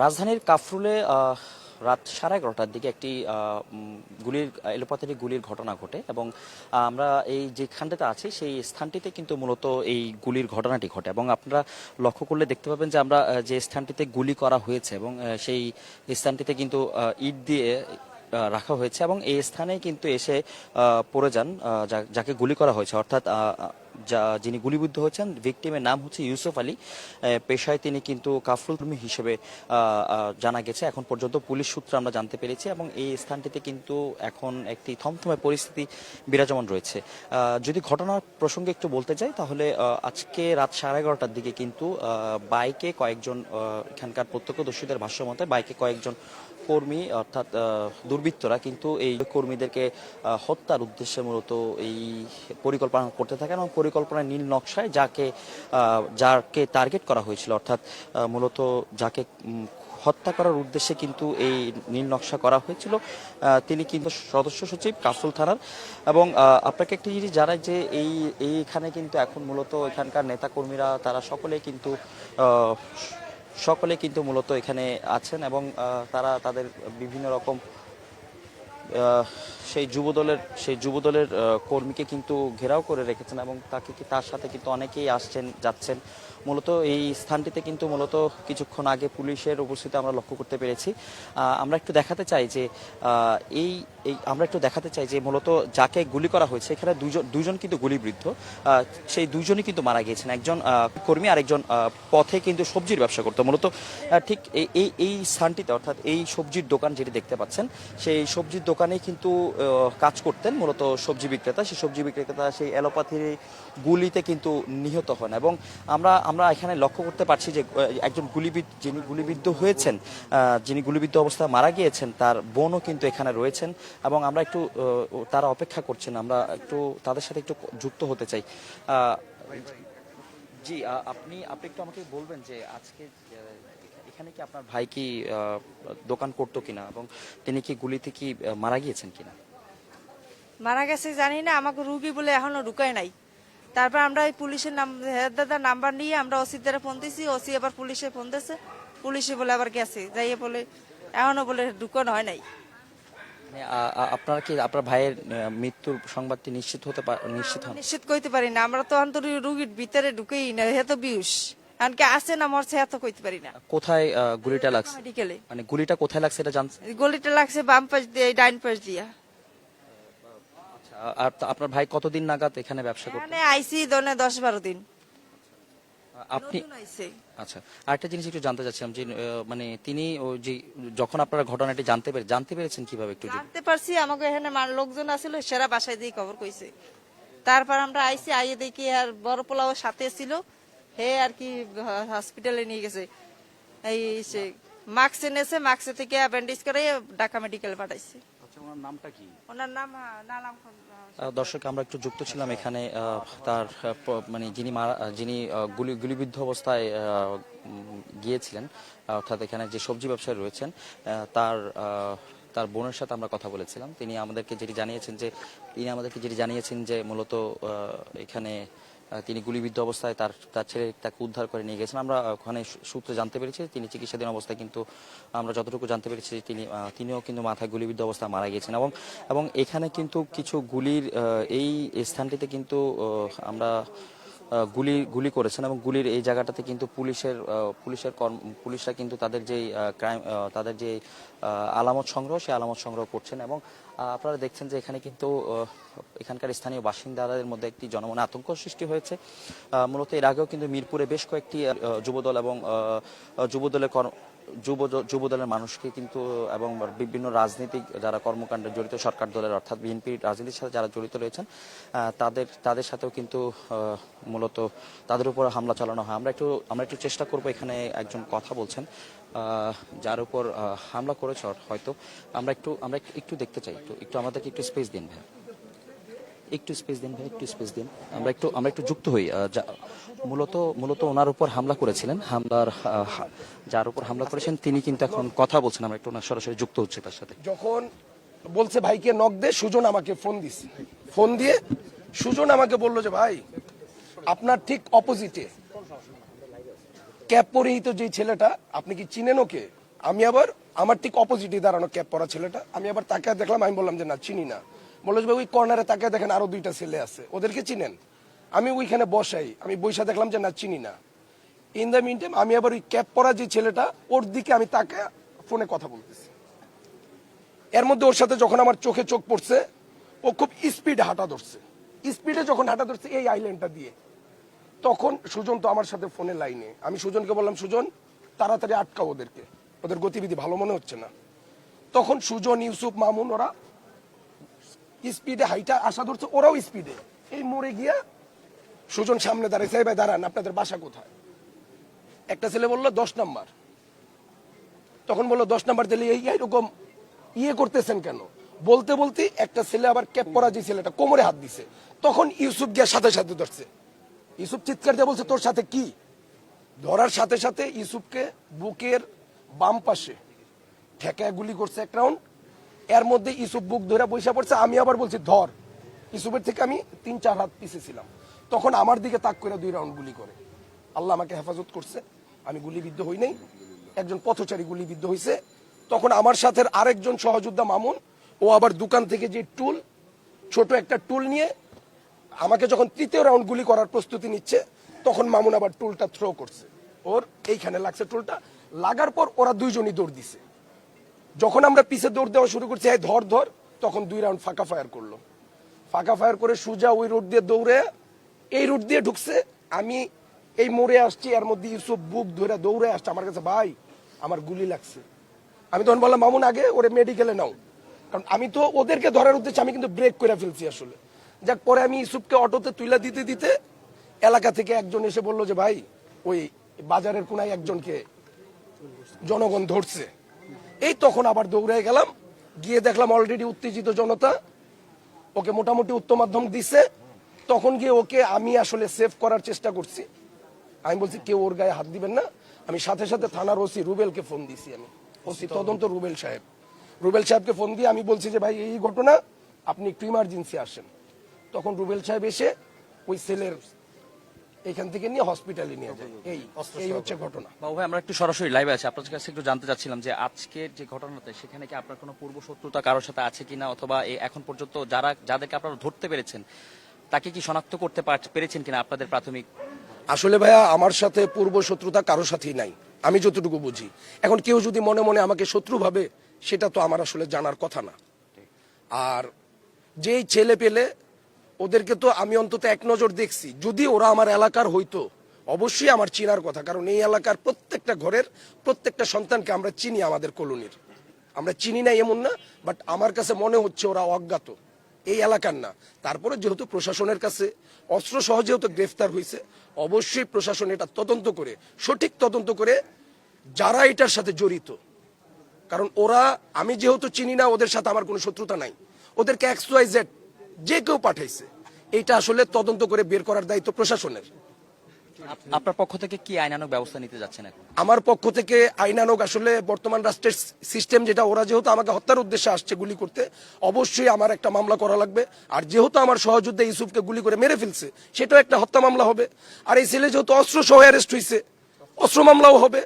রাজধানীর কাফরুলে রাত 11:30টার দিকে একটি এলোপাতাড়ি গুলির ঘটনা ঘটে এবং আমরা এই যেখানটাতে আছি সেই স্থানটিতে কিন্তু মূলত এই গুলির ঘটনাটি ঘটে এবং আপনারা লক্ষ্য করলে দেখতে পাবেন যে আমরা যে স্থানটিতে গুলি করা হয়েছে এবং সেই স্থানটিতে কিন্তু ইট দিয়ে রাখা হয়েছে এবং এই স্থানে কিন্তু এসে পড়ে যান যাকে গুলি করা হয়েছে, অর্থাৎ যিনি গুলিবিদ্ধ হয়েছেন ভিকটিমের নাম হচ্ছে ইউসুফ আলী। পেশায় তিনি কিন্তু কাফরুল কর্মী হিসেবে জানা গেছে এখন পর্যন্ত পুলিশ সূত্রে আমরা জানতে পেরেছি এবং এই স্থানটিতে কিন্তু এখন একটি থমথমে পরিস্থিতি বিরাজমান রয়েছে। যদি ঘটনার প্রসঙ্গে একটু বলতে চাই তাহলে আজকে রাত 11:30টার দিকে কিন্তু বাইকে কয়েকজন এখানকার প্রত্যক্ষদর্শীদের ভাষ্য মতে বাইকে কয়েকজন কর্মী অর্থাৎ দুর্বৃত্তরা কিন্তু এই কর্মীদেরকে হত্যার উদ্দেশ্যে মূলত এই পরিকল্পনা করতে থাকেন এবং পরিকল্পনার নীল নকশায় যাকে টার্গেট করা হয়েছিল, অর্থাৎ মূলত যাকে হত্যা করার উদ্দেশ্যে কিন্তু এই নীল নকশা করা হয়েছিল তিনি কিন্তু সদস্য সচিব কাফরুল থানার। এবং আপনাকে একটি জিনিস জানাই যে এইখানে কিন্তু এখন মূলত এখানকার নেতাকর্মীরা তারা সকলে কিন্তু মূলত এখানে আছেন এবং তারা তাদের বিভিন্ন রকম সেই যুবদলের কর্মীকে কিন্তু ঘেরাও করে রেখেছেন এবং তার সাথে কিন্তু অনেকেই আসছেন যাচ্ছেন। মূলত এই স্থানটিতে কিন্তু মূলত কিছুক্ষণ আগে পুলিশের উপস্থিতি আমরা লক্ষ্য করতে পেরেছি। আমরা একটু দেখাতে চাই যে মূলত যাকে গুলি করা হয়েছে এখানে দুজন কিন্তু গুলিবিদ্ধ, সেই দুজনই কিন্তু মারা গিয়েছেন। একজন কর্মী আর একজন পথে কিন্তু সবজির ব্যবসা করতো মূলত ঠিক এই স্থানটিতে, অর্থাৎ এই সবজির দোকান যেটি দেখতে পাচ্ছেন সেই সবজির দোকানে কিন্তু কাজ করতেন মূলত সবজি বিক্রেতা। সেই এলোপাথি গুলিতে কিন্তু নিহত হন এবং আমরা এখানে লক্ষ্য করতে পারছি যে একজন যিনি গুলিবিদ্ধ অবস্থায় মারা গিয়েছেন তার বোনও কিন্তু এখানে রয়েছেন এবং আমরা একটু তারা অপেক্ষা করছেন, আমরা একটু তাদের সাথে একটু যুক্ত হতে চাই। জি, আপনি একটু আমাকে বলবেন যে আজকে এখানে কি আপনার ভাই কি দোকান করতো কিনা এবং তিনি কি গুলিতে কি মারা গিয়েছেন কিনা? মারা গেছে জানি না, আমাকে রুগী বলে এখনো ঢুকায় নাই। তারপর আমরা এই পুলিশের দাদার নাম্বার নিয়ে আমরা ওসির দ্বারা ফোন দিছি, ওসি আবার পুলিশে ফোন দিয়েছে, পুলিশে বলে আবার গেছে যাইয়ে বলে এখনো বলে ঢুকানো হয় নাই। আপনারা কি আপনার ভাইয়ের মৃত্যুর সংবাদটি নিশ্চিত নিশ্চিত কইতে পারি না, আমরা তো অন্তর রুগীর ভিতরে ঢুকেই না, হে তো বিউস এমনকি আছে না মরছে এত কইতে পারি না। কোথায় গুলিটা লাগছে? মেডিকেলে। মানে গুলিটা কোথায় লাগছে এটা জানছেন? গলিটা লাগছে বাম পাশ দিয়ে ডাইন পাশ দিয়া। আর আপনার ভাই কতদিন নাগাদ এখানে ব্যবসা করতেন? এখানে আইসি দনে 10-12 দিন। আপনি আচ্ছা, আরেকটা জিনিস একটু জানতে চাচ্ছিলাম যে মানে তিনি যে যখন আপনারা ঘটনাটি জানতে পেরেছেন কিভাবে একটু জানতে পারছি, আমাকে এখানে লোকজন আছিল সেরা বাসায় দিয়ে খবর কইছে। তারপর আমরা আইসি আইয়ে দেখি আর বড় পোলাও সাথে ছিল, হে আর কি হসপিটালে নিয়ে গেছে। এই মাস্ক এনেছে, মাস্ক থেকে ব্যান্ডেজ করে ঢাকা মেডিকেল পাঠাইছে। ওনার নামটা কি? ওনার নাম নালাম। দর্শক, আমরা একটু যুক্ত ছিলাম এখানে তার মানে যিনি গুলিবিদ্ধ অবস্থায় গিয়েছিলেন, অর্থাৎ এখানে যে সবজি ব্যবসায়ী রয়েছেন তার বোনের সাথে আমরা কথা বলেছিলাম। তিনি আমাদেরকে যেটি জানিয়েছেন যে মূলত এখানে তিনি গুলিবিদ্ধ অবস্থায় তার ছেলে তাকে উদ্ধার করে নিয়ে গেছেন। আমরা ওখানে সূত্রে জানতে পেরেছি তিনি চিকিৎসাধীন অবস্থায়, কিন্তু আমরা যতটুকু জানতে পেরেছি তিনিও কিন্তু মাথায় গুলিবিদ্ধ অবস্থায় মারা গিয়েছেন এবং এখানে কিন্তু কিছু গুলির এই স্থানটিতে কিন্তু আমরা গুলি করেছেন এবং গুলির এই জায়গাটাতে কিন্তু পুলিশরা কিন্তু তাদের যে আলামত সংগ্রহ করছেন এবং আপনারা দেখছেন যে এখানে কিন্তু এখানকার স্থানীয় বাসিন্দাদের মধ্যে একটি জনমনে আতঙ্ক সৃষ্টি হয়েছে। মূলত এর আগেও কিন্তু মিরপুরে বেশ কয়েকটি যুবদল এবং যুবদলের মানুষকে কিন্তু এবং বিভিন্ন রাজনীতিক যারা কর্মকাণ্ডে জড়িত সরকার দলের অর্থাৎ বিএনপির রাজনীতির সাথে যারা জড়িত রয়েছেন তাদের সাথেও কিন্তু মূলত তাদের উপর হামলা চালানো হয়। আমরা একটু চেষ্টা করব, এখানে একজন কথা বলছেন যার উপর হামলা করেছে হয়তো আমরা একটু দেখতে চাই। একটু আমাদেরকে একটু স্পেস দিন ভাই, একটু স্পেস দিন আমরা একটু যুক্ত হই। মূলত ওনার উপর হামলা করেছিলেন, যার উপর হামলা করেছেন তিনি কিন্তু এখন কথা বলছেন। আমরা একটু ওনার সরাসরি যুক্ত হচ্ছে তার সাথে। যখন বলছে ভাইকে নক দে, সুজন আমাকে ফোন দিয়ে সুজন আমাকে বলল যে ভাই আপনার ঠিক অপোজিটে ক্যাপ পরিহিত যে ছেলেটা, আপনি কি চিনেন ওকে? আমি আবার আমার ঠিক অপোজিটে দাঁড়ানো ক্যাপ পরা ছেলেটা, আমি আবার তাকিয়ে দেখলাম, আমি বললাম যে না চিনি না। বললো যে ভাই ওই কর্নারে তাকিয়ে দেখেন আরো 2টা ছেলে আছে, ওদেরকে চিনেন? আমি ওইখানে বসাই, আমি বৈশা দেখলাম যে না চিনি না। ইন দ্য মিন টাইম আমি আবার ওই ক্যাপ পরা যে ছেলেটা, ওর দিকে আমি তাকিয়ে ফোনে কথা বলতেছি। এর মধ্যে ওর সাথে যখন আমার চোখে চোখ পড়ছে, ও খুব স্পিডে হাঁটা ধরছে। স্পিডে যখন হাঁটা ধরছে এই আইল্যান্ডটা দিয়ে, তখন সুজন তো আমার সাথে ফোনে লাইনে। আমি সুজনকে বললাম, সুজন তাড়াতাড়ি আটকাও ওদেরকে, ওদের গতিবিধি ভালো মনে হচ্ছে না। তখন সুজন, ইউসুফ, মামুন ওরা স্পিডে হাইটা আসা ধরছে, ওরাও স্পিডে। এই মোড়ে গিয়া সুজন সামনে দাঁড়াইছে, ভাই দাঁড়ান, আপনাদের বাসা কোথায়? একটা ছেলে বললো 10 নাম্বার। তখন বললো 10 নাম্বার দিলে এইরকম ইয়ে করতেছেন কেন? বলতে বলতে একটা ছেলে আবার ক্যাপ পরা যে ছেলেটা কোমরে হাত দিছে, তখন ইউসুফ গিয়া সাথে সাথে ধরছে। ইউসুফ চিৎকার দিয়ে বলছে তোর সাথে কি? ধরার সাথে সাথে ইউসুফকে বুকের বাম পাশে ঠেকায় গুলি করছে 1 রাউন্ড। এর মধ্যে ইউসুফ বুক ধরে বসে পড়ছে, আমি আবার বলছি ধর। ইউসুফের থেকে আমি 3-4 হাত পিছিয়ে ছিলাম, তখন আমার দিকে তাক করে 2 রাউন্ড গুলি করে। আল্লাহ আমাকে হেফাজত করছে, আমি গুলিবিদ্ধ হই নাই। একজন পথচারী গুলিবিদ্ধ হয়েছে। তখন আমার সাথে আরেকজন সহযোদ্ধা মামুন, ও আবার দোকান থেকে যে টুল, ছোট একটা টুল নিয়ে আমাকে যখন 3য় রাউন্ড গুলি করার প্রস্তুতি নিচ্ছে, তখন মামুন আবার টুলটা থ্রো করছে, ওর এইখানে লাগছে টুলটা। লাগার পর ওরা 2জনই দৌড় দিছে। যখন আমরা পিছে দৌড় দেওয়া শুরু করছি, এই ধর ধর, তখন 2 রাউন্ড ফাঁকা ফায়ার করলো। ফাঁকা ফায়ার করে সুজা ওই রোড দিয়ে দৌড়ে এই রোড দিয়ে ঢুকছে। আমি এই মোড়ে আসছি, এর মধ্যে ইউসুফ বুক ধরে দৌড়ে আসছে আমার কাছে, ভাই আমার গুলি লাগছে। আমি তখন বললাম মামুন আগে ওরে মেডিকেলে নাও, কারণ আমি তো ওদেরকে ধরার উদ্দেশ্যে আমি কিন্তু ব্রেক করে ফেলছি আসলে। যাক, পরে আমি ইউসুফকে অটোতে তুইলা দিতে দিতে এলাকা থেকে একজন এসে বললো যে ভাই ওই বাজারের কোনায় একজনকে জনগণ ধরছে। এই তখন আবার দৌড়ে গেলাম, গিয়ে দেখলাম অলরেডি উত্তেজিত জনতা, ওকে মোটামুটি উত্তম মাধ্যম দিছে। তখন গিয়ে ওকে আমি আসলে সেভ করার চেষ্টা করছি। আমি বলছি কেউ ওর গায়ে হাত দিবেন না। আমি সাথে সাথে থানার ওসি রুবেলকে ফোন দিছি, আমি ওসি তদন্ত রুবেল সাহেবকে ফোন দিয়ে আমি বলছি যে ভাই এই ঘটনা, আপনি একটু ইমার্জেন্সি আসেন। তখন রুবেল সাহেব এসে ওই ছেলের এখান থেকে নিয়ে হসপিটালে নিয়ে যায়। এই হচ্ছে ঘটনা। বাবু ভাই, আমরা একটু সরাসরি লাইভে আছি, আপনার কাছে একটু জানতে চাচ্ছিলাম যে আজকের যে ঘটনাতে সেখানে কি আপনার কোনো পূর্ব শত্রুতা কারোর সাথে আছে কিনা, অথবা এখন পর্যন্ত যাদেরকে আপনারা ধরতে পেরেছেন তাকে কি শনাক্ত করতে পেরেছেন কিনা আপনাদের প্রাথমিক? আসলে ভাইয়া আমার সাথে পূর্ব শত্রুতা কারোর সাথেই নাই, আমি যতটুকু বুঝি। এখন কেউ যদি মনে মনে আমাকে শত্রু ভাবে, সেটা তো আমার আসলে জানার কথা না। আর যেই ছেলে পেলে, ওদেরকে তো আমি অন্তত এক নজর দেখছি। যদি ওরা আমার এলাকার হইতো, অবশ্যই আমার চিনার কথা, কারণ এই এলাকার প্রত্যেকটা ঘরের প্রত্যেকটা সন্তানকে আমরা চিনি, আমাদের কলোনির। আমরা চিনি না এমন না, বাট আমার কাছে মনে হচ্ছে ওরা অজ্ঞাত, এই এলাকার না। তারপরে যেহেতু প্রশাসনের কাছে অস্ত্র সহ যেহেতু গ্রেফতার হয়েছে, অবশ্যই প্রশাসন এটা তদন্ত করে, সঠিক তদন্ত করে, যারা এটার সাথে জড়িত, কারণ ওরা, আমি যেহেতু চিনি না, ওদের সাথে আমার কোনো শত্রুতা নাই, ওদেরকে XYZ যে কেউ পাঠাইছে, এটা আসলে তদন্ত করে বের করার দায়িত্ব প্রশাসনের। আপনার পক্ষ থেকে কি আইনানুগ ব্যবস্থা নিতে যাচ্ছেন এখন? আমার পক্ষ থেকে আইনানুগ আসলে বর্তমান রাষ্ট্রের সিস্টেম যেটা, ওরা যেহেতু আমাকে হত্যার উদ্দেশ্যে আসছে গুলি করতে, অবশ্যই আমার একটা মামলা করা লাগবে। আর যেহেতু আমার সহযোদ্ধা ইউসুফকে গুলি করে মেরে ফেলছে, সেটাও একটা হত্যা মামলা হবে। আর এই ছেলে যেহেতু অস্ত্র সহ অ্যারেস্ট হয়েছে, অস্ত্র মামলাও হবে।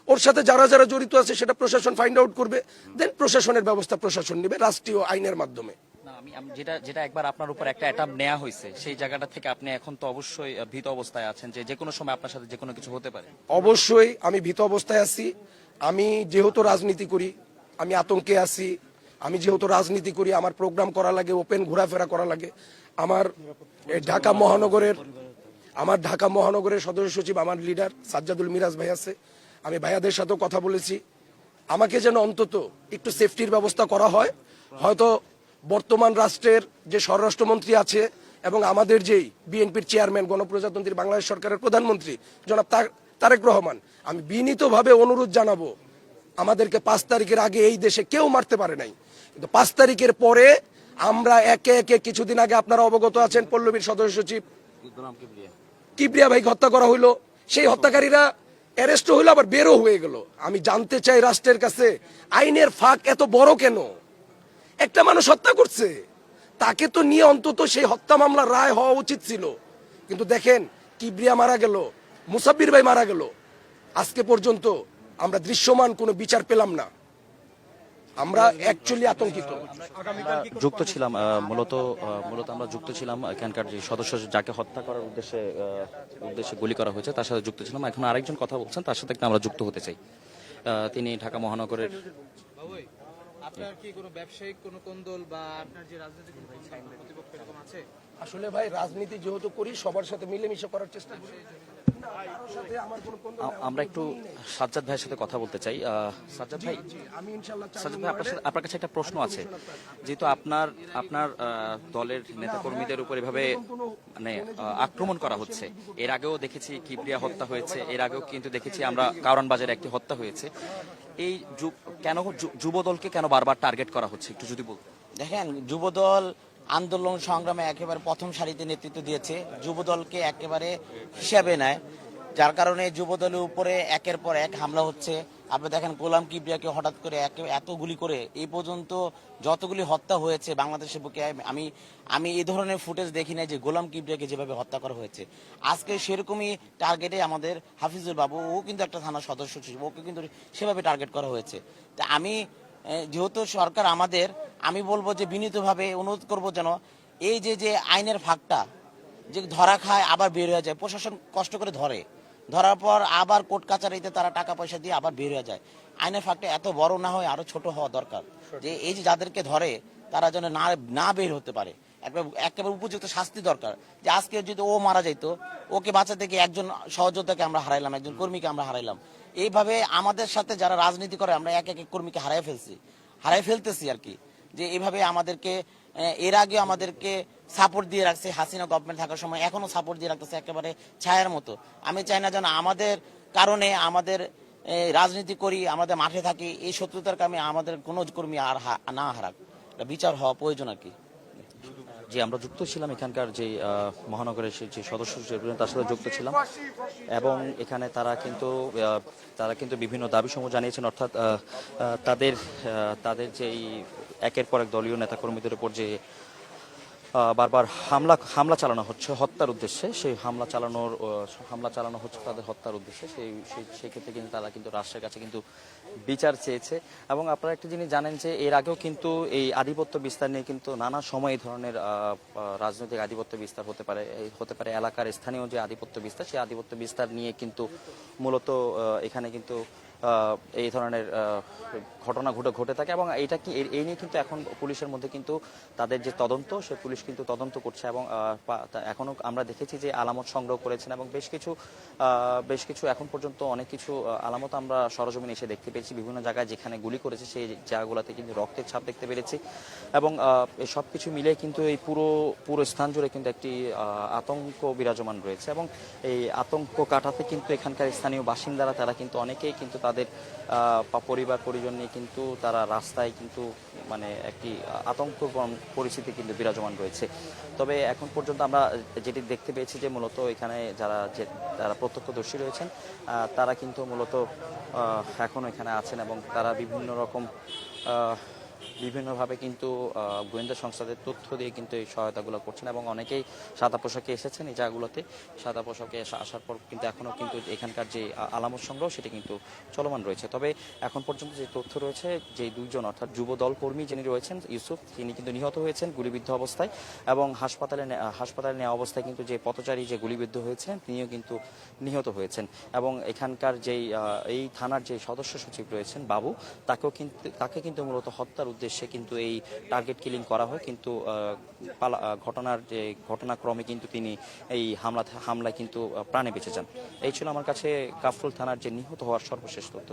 ওর সাথে যারা যারা জড়িত আছে সেটা প্রশাসন ফাইন্ড আউট করবে, দেন প্রশাসনের ব্যবস্থা প্রশাসন নেবে রাষ্ট্রীয় আইনের মাধ্যমে। না, আমি যেটা একবার আপনার উপর একটা অ্যাটাক নেওয়া হয়েছে, সেই জায়গাটা থেকে আপনি এখন তো অবশ্যই ভীত অবস্থায় আছেন যে কোনো সময় আপনার সাথে যে কোনো কিছু হতে পারে। অবশ্যই আমি ভীত অবস্থায় আছি। আমি যেহেতু রাজনীতি করি, আমি আতঙ্কে আছি। আমি যেহেতু রাজনীতি করি, আমার প্রোগ্রাম করা লাগে, ওপেন ঘোরাফেরা করা লাগে। আমার ঢাকা মহানগরের সদস্য সচিব, আমার লিডার সাজ্জাদুল মিরাজ ভাই আছে, আমি ভাইয়াদের সাথেও কথা বলেছি। আমাকে যেন অন্তত একটু সেফটির ব্যবস্থা করা হয়। হয়তো বর্তমান রাষ্ট্রের যে স্বরাষ্ট্রমন্ত্রী আছে এবং আমাদের যেই বিএনপির চেয়ারম্যান, গণপ্রজাতন্ত্রী বাংলাদেশ সরকারের প্রধানমন্ত্রী জনাব তারেক রহমান, আমি বিনীতভাবে অনুরোধ জানাবো, আমাদেরকে 5 তারিখের আগে এই দেশে কেউ মারতে পারে নাই, কিন্তু 5 তারিখের পরে আমরা একে একে, কিছুদিন আগে আপনারা অবগত আছেন, পল্লবীর সদস্য সচিব কিবরিয়া ভাইকে হত্যা করা হইলো, সেই হত্যাকারীরা অ্যারেস্ট হইলো, আবার বেরো হয়ে গেল। আমি জানতে চাই রাষ্ট্রের কাছে, আইনের ফাঁক এত বড় কেন? একটা মানুষ হত্যা করছে, তাকে তো নিয়ে অন্তত সেই হত্যা মামলার রায় হওয়া উচিত ছিল। কিন্তু দেখেন, কিবরিয়া মারা গেল, মুসাব্বির ভাই মারা গেল, আজকে পর্যন্ত আমরা দৃশ্যমান কোনো বিচার পেলাম না। আমরা অ্যাকচুয়ালি আতঙ্কিত। যুক্ত ছিলাম মূলত আমরা যুক্ত ছিলাম এখানকার যে সদস্য যাকে হত্যা করার উদ্দেশ্যে গুলি করা হয়েছে তার সাথে যুক্ত ছিলাম। এখন আরেকজন কথা বলছেন, তার সাথে আমরা যুক্ত হতে চাই। তিনি ঢাকা মহানগরের। আপনার কি কোনো ব্যবসায়িক কোনো কোন্দল বা আপনার যে রাজনৈতিক কোনো কোন্দল প্রতিপক্ষ এরকম আছে? আসলে ভাই রাজনীতি যেহেতু করি সবার সাথে মিলেমিশে করার চেষ্টা করি। আমরা একটু সাজ্জাদ ভাইয়ের সাথে কথা বলতে চাই। সাজ্জাদ ভাই, আমি ইনশাআল্লাহ সাজ্জাদ ভাই, আপনার কাছে একটা প্রশ্ন আছে। যেহেতু আপনার দলের নেতাকর্মীদের উপর এভাবে মানে আক্রমণ করা হচ্ছে, এর আগেও দেখেছি কিবরিয়া হত্যা হয়েছে, এর আগেও কিন্তু দেখেছি আমরা কারওয়ান বাজারে একটি হত্যা হয়েছে। এই কেন যুবদলকে কেন বারবার টার্গেট করা হচ্ছে, একটু যদি বলতেন। দেখেন, যুবদল আন্দোলন সংগ্রামে একেবারে প্রথম সারিতে নেতৃত্ব দিয়েছে, যুবদলকে একেবারে হিসাবে নেয়, যার কারণে যুবদলের উপরে একের পর এক হামলা হচ্ছে। আপনি দেখেন গোলাম কিবরিয়াকে হঠাৎ করে এত গুলি করে এই পর্যন্ত যতগুলি হত্যা হয়েছে বাংলাদেশের বুকে, আমি এই ধরনের ফুটেজ দেখি নাই যে গোলাম কিবরিয়াকে যেভাবে হত্যা করা হয়েছে। আজকে সেরকমই টার্গেটে আমাদের হাফিজুল বাবু, ও কিন্তু একটা থানার সদস্য ছিল, ওকে কিন্তু সেভাবে টার্গেট করা হয়েছে। তা যেহেতু সরকার আমাদের, আমি বলবো যে বিনীতভাবে অনুরোধ করব যেন এই যে আইনের ফাঁকটা যে ধরা খায় আবার বের হয়ে যায়, প্রশাসন কষ্ট করে ধরার পর আবার কোর্ট কাছারিতে তারা টাকা পয়সা দিয়ে আবার বের হয়ে যায়। আইনের ফাঁকটা এত বড় না হয় আরো ছোট হওয়া দরকার, যে এই যে যাদেরকে ধরে তারা যেন না বের হতে পারে। একেবারে উপযুক্ত শাস্তি দরকার। যে আজকে যদি ও মারা যাইতো, ওকে বাঁচাতে গিয়ে একজন সহযোদ্ধাকে আমরা হারাইলাম, একজন কর্মীকে আমরা হারাইলাম। এইভাবে আমাদের সাথে যারা রাজনীতি করে আমরা এক এক কর্মীকে হারাই ফেলতেছি আর কি। যে এইভাবে আমাদেরকে এর আগে আমাদেরকে সাপোর্ট দিয়ে রাখছে হাসিনা গভর্নমেন্ট থাকার সময়, এখনো সাপোর্ট দিয়ে রাখতেছে একেবারে ছায়ার মতো। আমি চাই না যেন আমাদের কারণে আমাদের রাজনীতি করি, আমাদের মাঠে থাকি, এই শত্রুতার কারণে আমাদের কোনো কর্মী আর না হারাক, বিচার হওয়া প্রয়োজন আর কি। যে আমরা যুক্ত ছিলাম এখানকার যে মহানগরের যে সদস্য তার সাথে যুক্ত ছিলাম, এবং এখানে তারা কিন্তু বিভিন্ন দাবি সমূহ জানিয়েছেন। অর্থাৎ তাদের যে একের পর এক দলীয় নেতাকর্মীদের উপর যে বারবার হামলা চালানো হচ্ছে হত্যার উদ্দেশ্যে, সেই হামলা চালানো হচ্ছে তাদের হত্যার উদ্দেশ্যে, সেই ক্ষেত্রে কিন্তু তারা কিন্তু রাষ্ট্রের কাছে কিন্তু বিচার চেয়েছে। এবং আপনারা একটা জিনিস জানেন যে এর আগেও কিন্তু এই আধিপত্য বিস্তার নিয়ে কিন্তু নানা সময় এই ধরনের রাজনৈতিক আধিপত্য বিস্তার হতে পারে এলাকার স্থানীয় যে আধিপত্য বিস্তার, সেই আধিপত্য বিস্তার নিয়ে কিন্তু মূলত এখানে কিন্তু এই ধরনের ঘটনা ঘটে থাকে। এবং এই নিয়ে কিন্তু এখন পুলিশের মধ্যে কিন্তু তাদের যে তদন্ত, সে পুলিশ কিন্তু তদন্ত করছে। এবং এখনো আমরা দেখেছি যে আলামত সংগ্রহ করেছেন, এবং বেশ কিছু এখন পর্যন্ত অনেক কিছু আলামত আমরা সরজমিনে এসে দেখতে পেয়েছি। বিভিন্ন জায়গায় যেখানে গুলি করেছে সেই জায়গাগুলোতে কিন্তু রক্তের ছাপ দেখতে পেরেছি। এবং এই সব কিছু মিলে কিন্তু এই পুরো স্থান জুড়ে কিন্তু একটি আতঙ্ক বিরাজমান রয়েছে। এবং এই আতঙ্ক কাটাতে কিন্তু এখানকার স্থানীয় বাসিন্দারা তারা কিন্তু অনেকেই কিন্তু তাদের পরিবার পরিজন নিয়ে কিন্তু তারা রাস্তায় কিন্তু মানে একটি আতঙ্ক পরিস্থিতি কিন্তু বিরাজমান রয়েছে। তবে এখন পর্যন্ত আমরা যেটি দেখতে পেয়েছি যে মূলত এখানে যারা প্রত্যক্ষদর্শী রয়েছেন তারা কিন্তু মূলত এখনো এখানে আছেন, এবং তারা বিভিন্নভাবে কিন্তু গোয়েন্দা সংস্থাদের তথ্য দিয়ে কিন্তু এই সহায়তাগুলো করছেন। এবং অনেকেই সাদা পোশাকে এসেছেন এই জায়গাগুলোতে। সাদা পোশাকে আসার পর কিন্তু এখনও কিন্তু এখানকার যে আলামত সংগ্রহ সেটি কিন্তু চলমান রয়েছে। তবে এখন পর্যন্ত যে তথ্য রয়েছে, যে দুইজন অর্থাৎ যুবদল কর্মী যিনি রয়েছেন ইউসুফ, তিনি কিন্তু নিহত হয়েছেন গুলিবিদ্ধ অবস্থায়। এবং হাসপাতালে নেওয়া অবস্থায় কিন্তু যে পথচারী যে গুলিবিদ্ধ হয়েছেন তিনিও কিন্তু নিহত হয়েছেন। এবং এখানকার এই থানার যে সদস্য সচিব রয়েছেন বাবু, তাকে কিন্তু মূলত হত্যার উদ্দেশ্যে কিন্তু এই টার্গেট কিলিং করা হয়। কিন্তু ঘটনাক্রমে কিন্তু তিনি এই হামলায় কিন্তু প্রাণে বেঁচে যান। এই ছিল আমার কাছে কাফরুল থানার যে নিহত হওয়ার সর্বশেষ তথ্য।